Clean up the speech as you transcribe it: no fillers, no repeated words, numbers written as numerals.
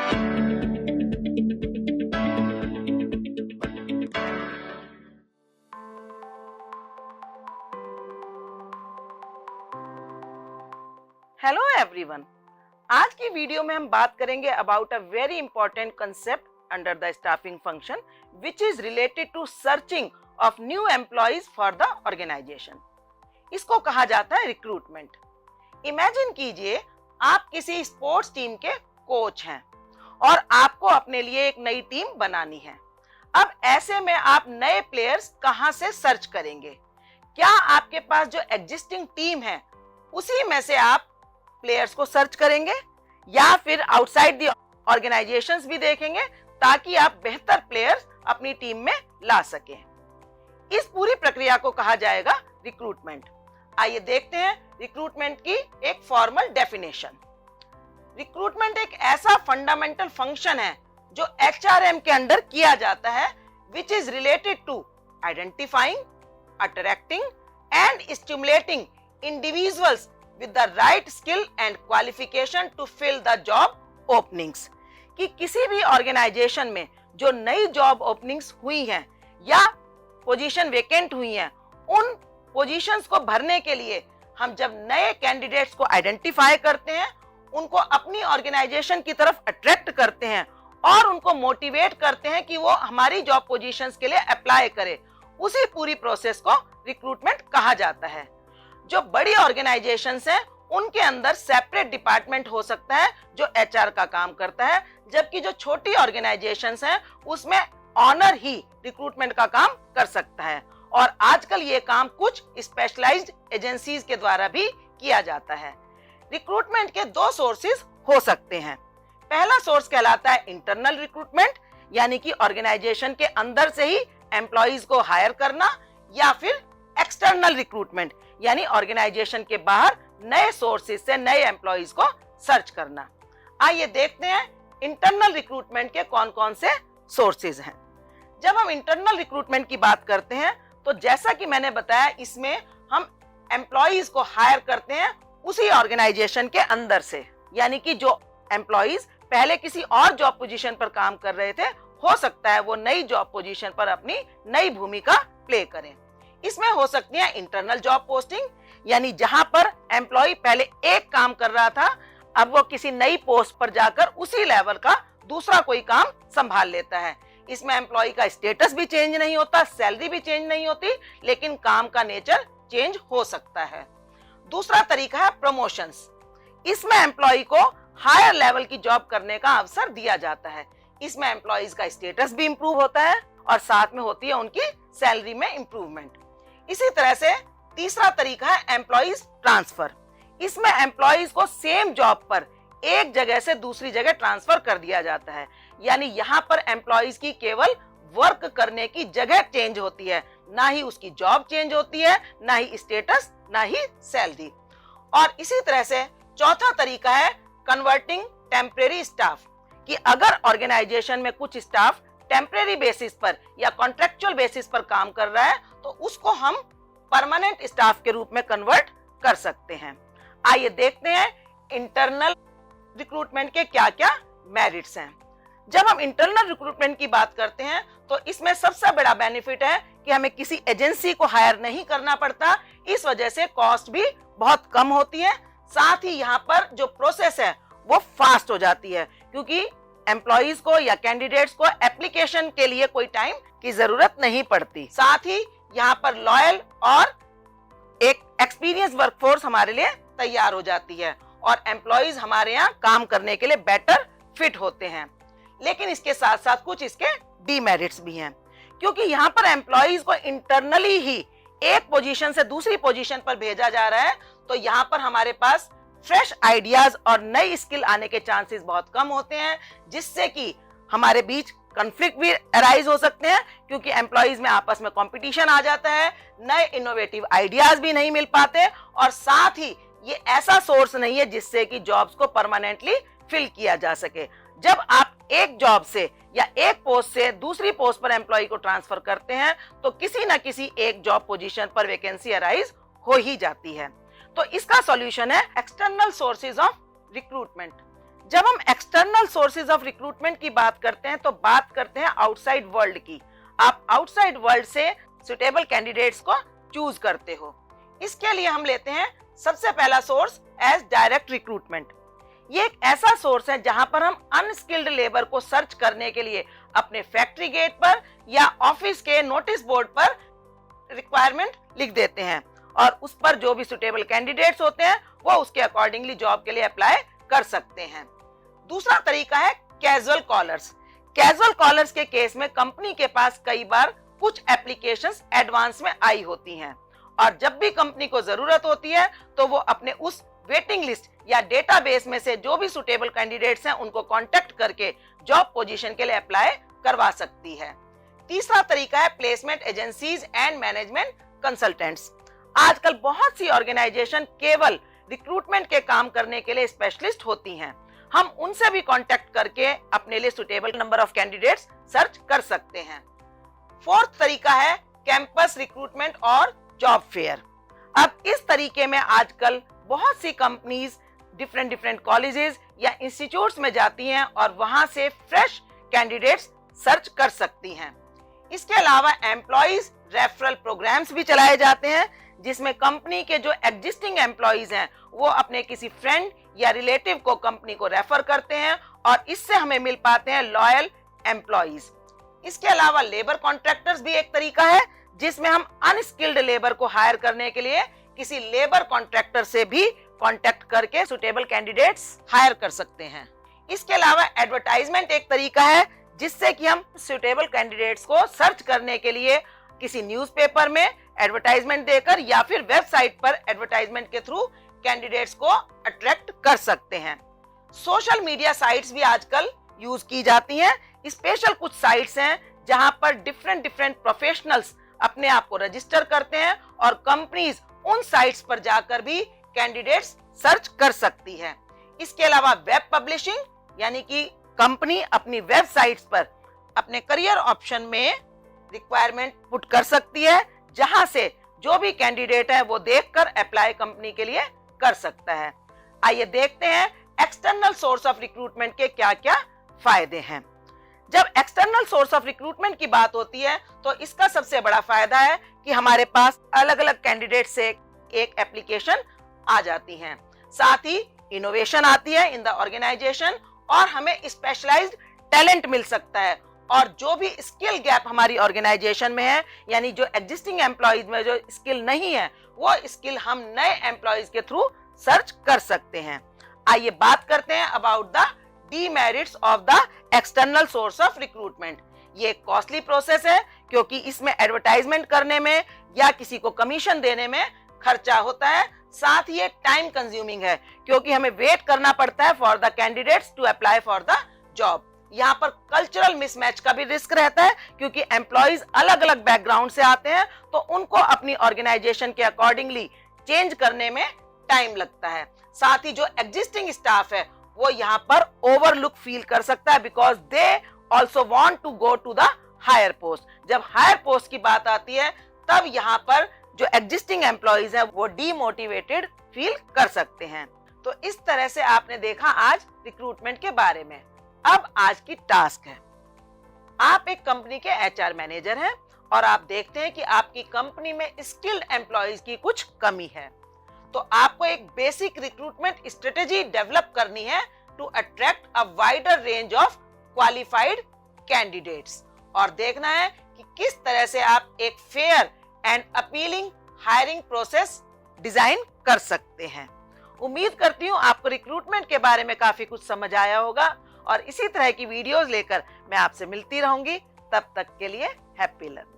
Hello everyone, आज की video में हम बात करेंगे about a very important concept under the staffing function which is related to searching of new employees for the organisation. इसको कहा जाता है रिक्रूटमेंट। इमेजिन कीजिए आप किसी स्पोर्ट्स टीम के कोच हैं और आपको अपने लिए एक नई टीम बनानी है। अब ऐसे में आप नए प्लेयर्स कहां से सर्च करेंगे? क्या आपके पास जो एग्जिस्टिंग टीम है उसी में से आप प्लेयर्स को सर्च करेंगे या फिर आउटसाइड द ऑर्गेनाइजेशंस भी देखेंगे ताकि आप बेहतर प्लेयर्स अपनी टीम में ला सकें? इस पूरी प्रक्रिया को कहा जाएगा रिक्रूटमेंट। आइए देखते हैं रिक्रूटमेंट की एक फॉर्मल डेफिनेशन। रिक्रूटमेंट एक ऐसा फंडामेंटल फंक्शन है जो एचआरएम के अंडर किया जाता है which is related to identifying, attracting and stimulating individuals with the right skill and qualification to fill the job openings। कि किसी भी ऑर्गेनाइजेशन में जो नई जॉब ओपनिंग्स हुई हैं या पोजीशन वेकेंट हुई हैं, उन पोजीशंस को भरने के लिए हम जब नए कैंडिडेट्स को आइडेंटिफाई करते हैं, उनको अपनी ऑर्गेनाइजेशन की तरफ अट्रैक्ट करते हैं और उनको मोटिवेट करते हैं कि वो हमारी जॉब पोजीशंस के लिए अप्लाई करे, उसी पूरी प्रोसेस को रिक्रूटमेंट कहा जाता है। जो बड़ी ऑर्गेनाइजेशंस हैं उनके अंदर सेपरेट डिपार्टमेंट हो सकता है जो एचआर का काम करता है, जबकि जो छोटी ऑर्गेनाइजेशंस हैं उसमें ऑनर ही रिक्रूटमेंट का काम कर सकता है। और आजकल ये काम कुछ स्पेशलाइज्ड एजेंसीज के द्वारा भी किया जाता है। रिक्रूटमेंट के दो सोर्सेज हो सकते हैं। पहला सोर्स कहलाता है इंटरनल रिक्रूटमेंट, यानी कि ऑर्गेनाइजेशन के अंदर से ही एम्प्लॉइज को हायर करना, या फिर एक्सटर्नल रिक्रूटमेंट यानी ऑर्गेनाइजेशन के बाहर नए सोर्सेज से नए एम्प्लॉइज को सर्च करना। आइए देखते हैं इंटरनल रिक्रूटमेंट के कौन कौन से सोर्सेज हैं। जब हम इंटरनल रिक्रूटमेंट की बात करते हैं तो जैसा कि मैंने बताया, इसमें हम एम्प्लॉइज को हायर करते हैं उसी ऑर्गेनाइजेशन के अंदर से, यानी कि जो एम्प्लॉइज पहले किसी और जॉब पोजीशन पर काम कर रहे थे, हो सकता है वो नई जॉब पोजीशन पर अपनी नई भूमिका प्ले करें। इसमें हो सकती है इंटरनल जॉब पोस्टिंग, यानी जहां पर एम्प्लॉय पहले एक काम कर रहा था, अब वो किसी नई पोस्ट पर जाकर उसी लेवल का दूसरा कोई काम संभाल लेता है। इसमें एम्प्लॉय का स्टेटस भी चेंज नहीं होता, सैलरी भी चेंज नहीं होती, लेकिन काम का नेचर चेंज हो सकता है। दूसरा तरीका है प्रमोशंस। इसमें एम्प्लॉय को हायर लेवल की जॉब करने का अवसर दिया जाता है। इसमें एम्प्लॉयज का स्टेटस भी इंप्रूव होता है और साथ में होती है उनकी सैलरी में इंप्रूवमेंट। इसी तरह से तीसरा तरीका है एम्प्लॉइज ट्रांसफर। इसमें एम्प्लॉइज को सेम जॉब पर एक जगह से दूसरी जगह ट्रांसफर कर दिया जाता है, यानी यहाँ पर एम्प्लॉइज की केवल वर्क करने की जगह चेंज होती है, ना ही उसकी जॉब चेंज होती है, ना ही स्टेटस, ना ही सैलरी। और इसी तरह से चौथा तरीका है कन्वर्टिंग टेम्परेरी स्टाफ, कि अगर ऑर्गेनाइजेशन में कुछ स्टाफ टेम्परेरी बेसिस पर या कॉन्ट्रेक्चुअल बेसिस पर काम कर रहा है तो उसको हम परमानेंट स्टाफ के रूप में कन्वर्ट कर सकते हैं। आइए देखते हैं इंटरनल रिक्रूटमेंट के क्या क्या मेरिट्स हैं। जब हम इंटरनल रिक्रूटमेंट की बात करते हैं तो इसमें सबसे बड़ा बेनिफिट है कि हमें किसी एजेंसी को हायर नहीं करना पड़ता। इस वजह से कॉस्ट भी बहुत कम होती है। साथ ही यहाँ पर जो प्रोसेस है वो फास्ट हो जाती है, क्योंकि एम्प्लॉइज को या कैंडिडेट्स को एप्लीकेशन के लिए कोई टाइम की जरूरत नहीं पड़ती। साथ ही यहाँ पर लॉयल और एक एक्सपीरियंस वर्कफोर्स हमारे लिए तैयार हो जाती है और एम्प्लॉइज हमारे यहाँ काम करने के लिए बेटर फिट होते हैं। लेकिन इसके साथ साथ कुछ इसके डीमेरिट्स भी हैं, क्योंकि यहाँ पर एम्प्लॉइज को इंटरनली ही एक पोजीशन से दूसरी पोजीशन पर भेजा जा रहा है, तो यहाँ पर हमारे पास फ्रेश आइडियाज और नई स्किल आने के चांसेस बहुत कम होते हैं, जिससे कि हमारे बीच कॉन्फ्लिक्ट भी अराइज हो सकते हैं, क्योंकि एम्प्लॉइज में आपस में कंपटीशन आ जाता है, नए इनोवेटिव आइडियाज भी नहीं मिल पाते, और साथ ही ये ऐसा सोर्स नहीं है जिससे कि जॉब्स को परमानेंटली फिल किया जा सके। जब आप एक जॉब से या एक पोस्ट से दूसरी पोस्ट पर एम्प्लॉय को ट्रांसफर करते हैं तो किसी न किसी एक जॉब पोजीशन पर वैकेंसी अराइज हो ही जाती है। तो इसका सॉल्यूशन है एक्सटर्नल सोर्सेज ऑफ रिक्रूटमेंट। जब हम एक्सटर्नल सोर्सेज ऑफ रिक्रूटमेंट की बात करते हैं तो बात करते हैं आउटसाइड वर्ल्ड की। आप आउटसाइड वर्ल्ड से सुटेबल कैंडिडेट्स को चूज करते हो। इसके लिए हम लेते हैं सबसे पहला सोर्स एज डायरेक्ट रिक्रूटमेंट। ये एक ऐसा सोर्स है जहां पर हम अनस्किल्ड लेबर को सर्च करने के लिए अपने फैक्ट्री गेट पर या ऑफिस के नोटिस बोर्ड पर रिक्वायरमेंट लिख देते हैं और उस पर जो भी सुटेबल कैंडिडेट्स होते हैं वो उसके अकॉर्डिंगली जॉब के लिए अप्लाई कर सकते हैं। दूसरा तरीका है कैजुअल कॉलर्स। कैजुअल कॉलर्स के केस में कंपनी के पास कई बार कुछ एप्लीकेशंस एडवांस में आई होती हैं और जब भी कंपनी को जरूरत होती है तो वो अपने उस वेटिंग लिस्ट या डेटाबेस में से जो भी सुटेबल कैंडिडेट्स हैं उनको कांटेक्ट करके जॉब पोजीशन के लिए अप्लाई करवा सकती है। तीसरा तरीका है placement agencies and management consultants. आजकल बहुत सी ऑर्गेनाइजेशन केवल रिक्रूटमेंट के काम करने के लिए स्पेशलिस्ट होती हैं। हम उनसे भी कांटेक्ट करके अपने लिए suitable number of candidates search कर सकते हैं। फोर्थ तरीका है कैंपस रिक्रूटमेंट और जॉब फेयर। अब इस तरीके में आजकल बहुत सी कंपनीज डिफरेंट कॉलेजेस या इंस्टीट्यूट्स में जाती हैं और वहां से फ्रेश कैंडिडेट्स सर्च कर सकती हैं। इसके अलावा एम्प्लॉइज रेफरल प्रोग्राम्स भी चलाए जाते हैं जिसमें कंपनी के जो एग्जिस्टिंग एम्प्लॉइज हैं वो अपने किसी फ्रेंड या रिलेटिव को कंपनी को रेफर करते हैं और इससे हमें मिल पाते हैं लॉयल एम्प्लॉइज। इसके अलावा लेबर कॉन्ट्रैक्टर्स भी एक तरीका है जिसमें हम अनस्किल्ड लेबर को हायर करने के लिए किसी लेबर कॉन्ट्रैक्टर से भी कांटेक्ट करके सुटेबल कैंडिडेट्स हायर कर सकते हैं। इसके अलावा एडवर्टाइजमेंट एक तरीका है जिससे कि हम सुटेबल कैंडिडेट्स को सर्च करने के लिए किसी न्यूज़पेपर में एडवर्टाइजमेंट देकर या फिर वेबसाइट पर एडवर्टाइजमेंट के थ्रू कैंडिडेट्स को अट्रैक्ट कर सकते हैं। सोशल मीडिया साइट्स भी आजकल यूज की जाती हैं। स्पेशल कुछ साइट्स हैं जहां पर डिफरेंट प्रोफेशनल्स अपने आप को रजिस्टर करते हैं और कंपनीज उन साइट्स पर जाकर भी कैंडिडेट्स सर्च कर सकती है। इसके अलावा वेब पब्लिशिंग यानी कि कंपनी अपनी वेबसाइट्स पर अपने करियर ऑप्शन में रिक्वायरमेंट पुट कर सकती है जहां से जो भी कैंडिडेट है वो देखकर अप्लाई कंपनी के लिए कर सकता है। आइए देखते हैं एक्सटर्नल सोर्स ऑफ रिक्रूटमेंट के क्या क्या फायदे हैं। जब एक्सटर्नल सोर्स ऑफ रिक्रूटमेंट की बात होती है तो इसका सबसे बड़ा फायदा है कि हमारे पास अलग अलग कैंडिडेट से एक एप्लीकेशन आ जाती हैं। साथ ही इनोवेशन आती है इन द ऑर्गेनाइजेशन और हमें स्पेशलाइज्ड टैलेंट मिल सकता है और जो भी स्किल गैप हमारी ऑर्गेनाइजेशन में है यानी जो एग्जिस्टिंग एम्प्लॉइज में जो स्किल नहीं है वो स्किल हम नए एम्प्लॉइज के थ्रू सर्च कर सकते हैं। आइए बात करते हैं about the demerits of the external source of recruitment. ये एक कॉस्टली प्रोसेस है क्योंकि इसमें एडवर्टाइजमेंट करने में या किसी को कमीशन देने में खर्चा होता है। साथ ही एक टाइम कंज्यूमिंग है क्योंकि हमें वेट करना पड़ता है for the candidates to apply for the job. यहाँ पर कल्चरल मिसमैच का भी रिस्क रहता है क्योंकि एम्प्लॉइज अलग अलग बैकग्राउंड से आते हैं तो उनको अपनी ऑर्गेनाइजेशन के अकॉर्डिंगली चेंज करने में टाइम लगता है। साथ ही जो एग्जिस्टिंग स्टाफ है वो यहाँ पर ओवरलुक फील कर सकता है because they also want to go to the higher post. जब हायर पोस्ट की बात आती है तब यहाँ पर जो एग्जिस्टिंग एम्प्लॉइज है वो डीमोटिवेटेड फील कर सकते हैं। तो इस तरह से आपने देखा आज रिक्रूटमेंट के बारे में। अब आज की टास्क है, आप एक कंपनी के एचआर मैनेजर हैं और आप देखते हैं कि आपकी कंपनी में स्किल्ड एम्प्लॉइज की कुछ कमी है। तो आपको एक बेसिक रिक्रूटमेंट स्ट्रेटेजी डेवलप करनी है to attract a wider range of qualified candidates और देखना है कि किस तरह से आप एक fair and appealing hiring process design कर सकते हैं। उम्मीद करती हूँ आपको रिक्रूटमेंट के बारे में काफी कुछ समझ आया होगा और इसी तरह की वीडियोस लेकर मैं आपसे मिलती रहूंगी। तब तक के लिए हैप्पी लर्निंग।